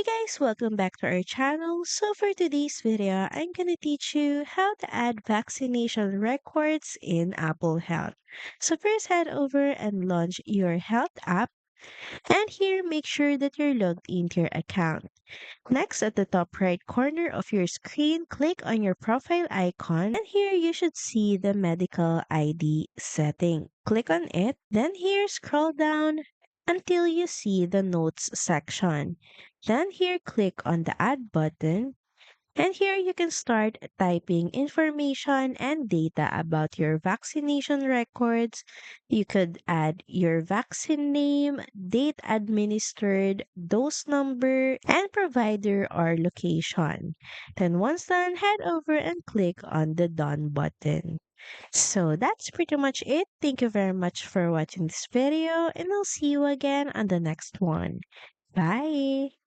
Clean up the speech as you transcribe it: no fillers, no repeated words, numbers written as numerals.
Hey guys, welcome back to our channel. So for today's video, I'm gonna teach you how to add vaccination records in Apple Health. So first head over and launch your Health app, and here make sure that you're logged into your account. Next, at the top right corner of your screen, click on your profile icon, and here you should see the medical ID setting. Click on it, then here scroll down until you see the notes section. Then here click on the add button, and here you can start typing information and data about your vaccination records. You could add your vaccine name, date administered, dose number, and provider or location. Then once done, head over and click on the done button. So that's pretty much it. Thank you very much for watching this video, and I'll see you again on the next one. Bye!